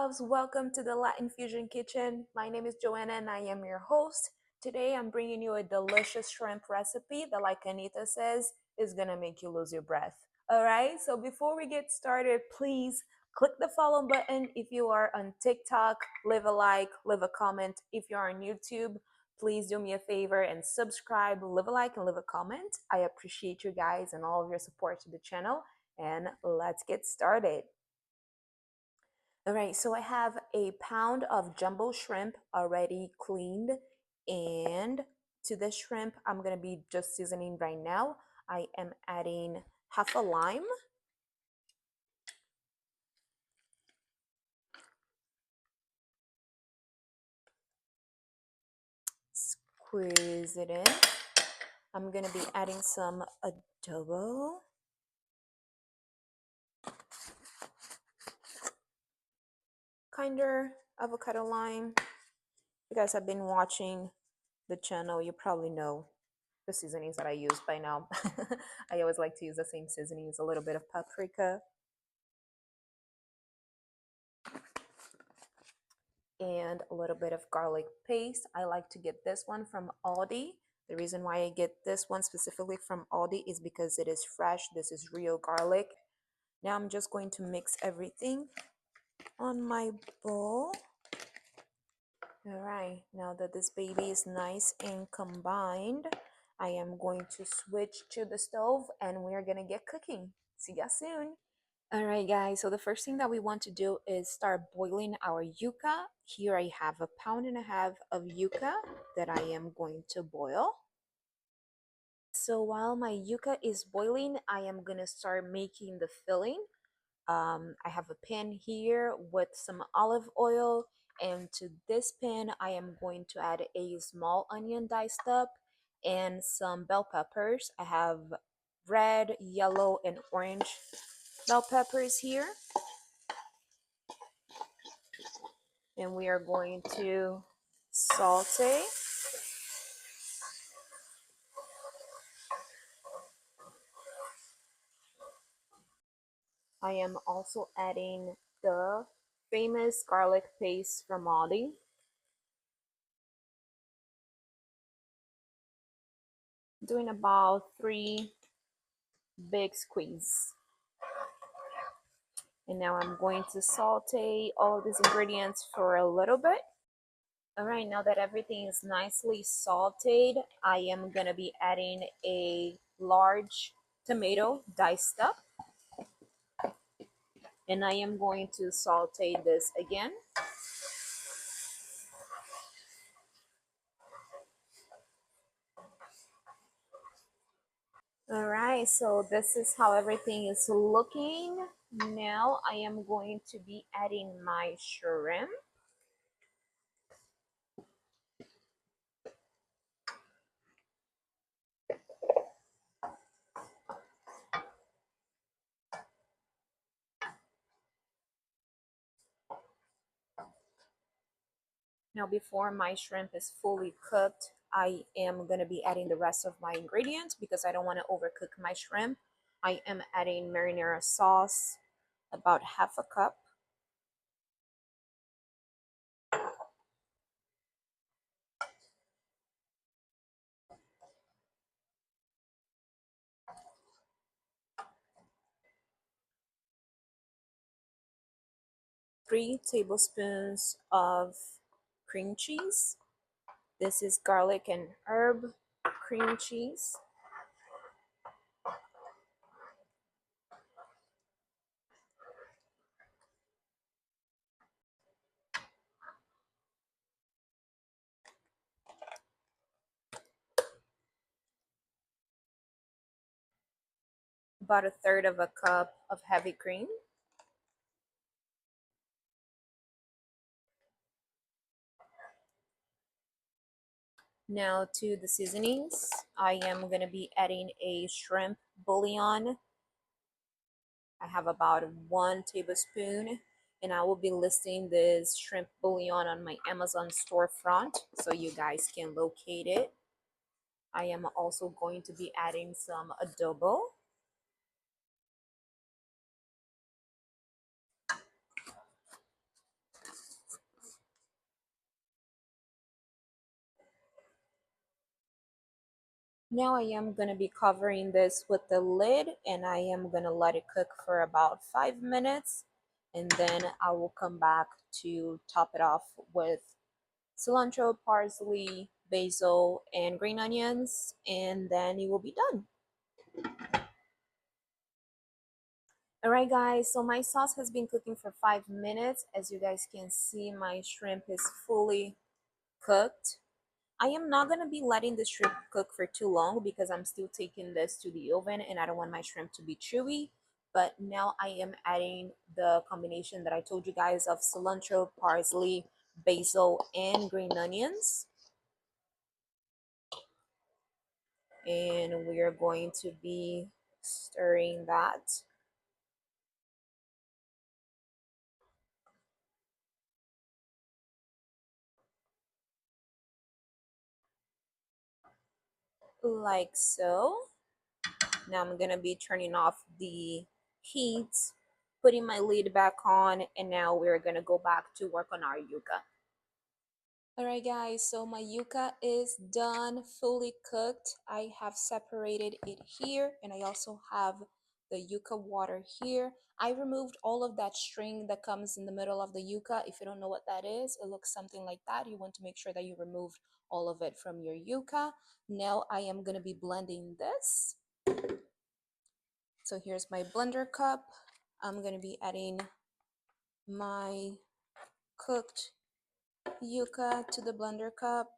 loves, welcome to the Latin Fusion Kitchen. My name is Joanna and I am your host. Today I'm bringing you a delicious shrimp recipe that, like Anita says, is gonna make you lose your breath. All right, so before we get started, please click the follow button if you are on TikTok, leave a like, leave a comment. If you are on YouTube, please do me a favor and subscribe, leave a like, and leave a comment. I appreciate you guys and all of your support to the channel. And let's get started. All right, so I have a pound of jumbo shrimp already cleaned, and to the shrimp, I'm gonna be just seasoning right now. I am adding half a lime, squeeze it in. I'm gonna be adding some adobo, kinder avocado lime. You guys have been watching the channel, you probably know the seasonings that I use by now. I always like to use the same seasonings, a little bit of paprika and a little bit of garlic paste. I like to get this one from Aldi. The reason why I get this one specifically from Aldi is because it is fresh. This is real garlic. Now I'm just going to mix everything on my bowl. All right, now that this baby is nice and combined, I am going to switch to the stove and we're gonna get cooking. See ya soon. All right, guys, so the first thing that we want to do is start boiling our yuca. Here I have a pound and a half of yuca that I am going to boil. So while my yuca is boiling, I am gonna start making the filling. I have a pan here with some olive oil, and to this pan I am going to add a small onion diced up and some bell peppers. I have red, yellow, and orange bell peppers here, and we are going to saute. I am also adding the famous garlic paste from Aldi. Doing about 3 big squeeze. And now I'm going to saute all of these ingredients for a little bit. All right, now that everything is nicely sauteed, I am gonna be adding a large tomato diced up. And I am going to saute this again. All right, so this is how everything is looking. Now I am going to be adding my shrimp. Now before my shrimp is fully cooked, I am going to be adding the rest of my ingredients because I don't want to overcook my shrimp. I am adding marinara sauce, about half a cup. Three tablespoons of cream cheese. This is garlic and herb cream cheese. About a third of a cup of heavy cream. Now to the seasonings, I am going to be adding a shrimp bouillon. I have about 1 tablespoon, and I will be listing this shrimp bouillon on my Amazon storefront so you guys can locate it. I am also going to be adding some adobo. Now I am going to be covering this with the lid and I am going to let it cook for about 5 minutes. And then I will come back to top it off with cilantro, parsley, basil, and green onions. And then it will be done. Alright guys, so my sauce has been cooking for 5 minutes. As you guys can see, my shrimp is fully cooked. I am not going to be letting the shrimp cook for too long because I'm still taking this to the oven and I don't want my shrimp to be chewy. But now I am adding the combination that I told you guys of cilantro, parsley, basil, and green onions. And we are going to be stirring that. Like so. Now I'm gonna be turning off the heat, putting my lid back on, and now we're gonna go back to work on our yuca. Alright guys, so my yuca is done, fully cooked. I have separated it here, and I also have the yuca water here. I removed all of that string that comes in the middle of the yuca. If you don't know what that is, it looks something like that. You want to make sure that you remove all of it from your yuca. Now I am gonna be blending this. So here's my blender cup. I'm going to be adding my cooked yuca to the blender cup.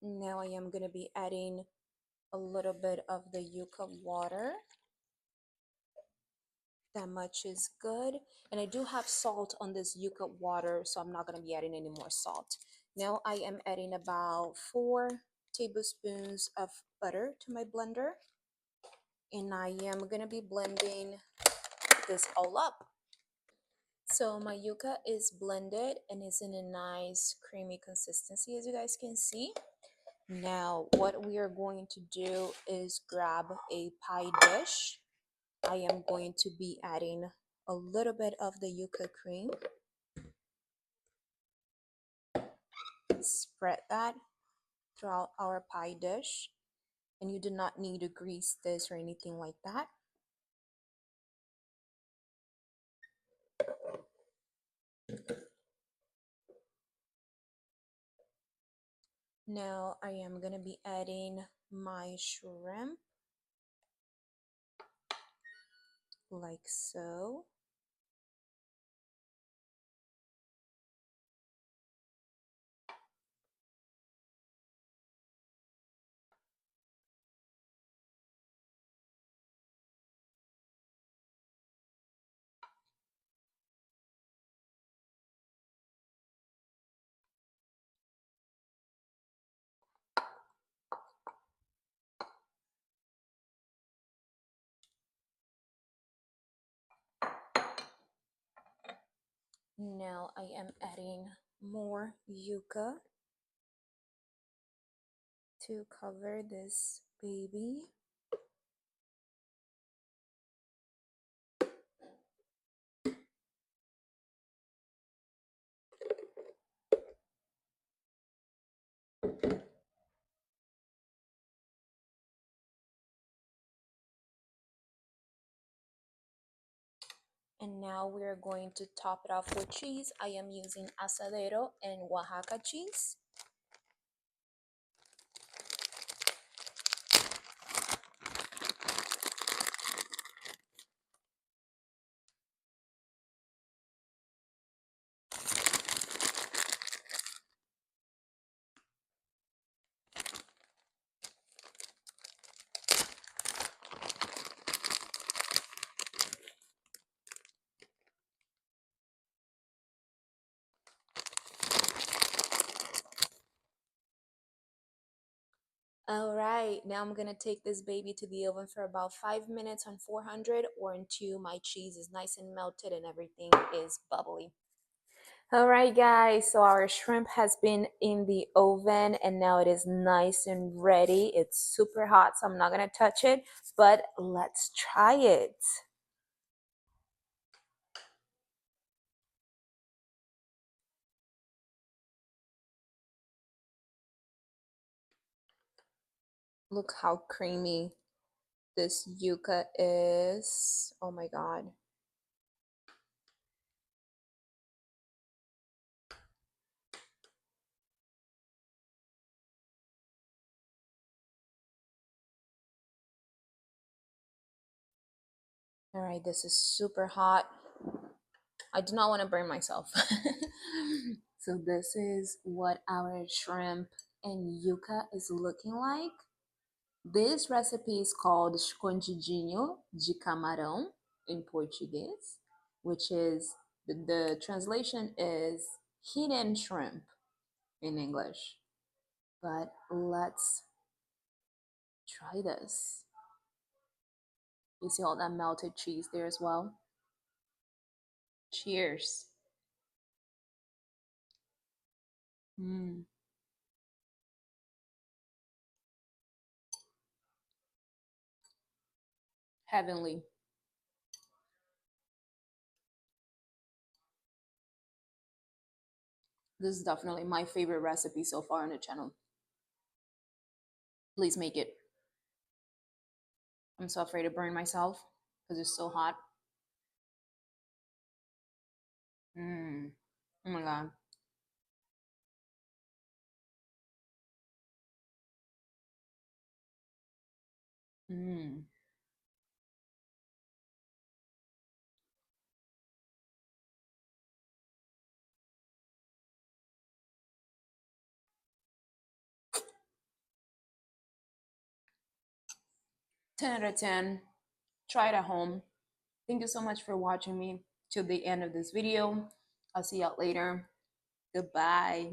Now I am going to be adding a little bit of the yuca water. That much is good. And I do have salt on this yuca water, so I'm not going to be adding any more salt. Now I am adding about 4 tablespoons of butter to my blender. And I am going to be blending this all up. So my yuca is blended and is in a nice creamy consistency, as you guys can see. Now what we are going to do is grab a pie dish. I am going to be adding a little bit of the yuca cream. Spread that throughout our pie dish. And you do not need to grease this or anything like that. Now I am going to be adding my shrimp like so. Now I am adding more yuca to cover this baby. And now we're going to top it off with cheese. I am using asadero and Oaxaca cheese. All right, now I'm gonna take this baby to the oven for about 5 minutes on 400 or until my cheese is nice and melted and everything is bubbly. All right, guys, so our shrimp has been in the oven and now it is nice and ready. It's super hot, so I'm not gonna touch it, but let's try it. Look how creamy this yuca is. Oh my God. All right, this is super hot. I do not want to burn myself. So this is what our shrimp and yuca is looking like. This recipe is called Escondidinho de Camarão in Portuguese, which is the translation is hidden shrimp in English. But let's try this. You see all that melted cheese there as well? Cheers. Mm, heavenly. This is definitely my favorite recipe so far on the channel. Please make it. I'm so afraid to burn myself because it's so hot. Mm. Oh my God. Mm. 10 out of 10. Try it at home. Thank you so much for watching me till the end of this video. I'll see y'all later. Goodbye.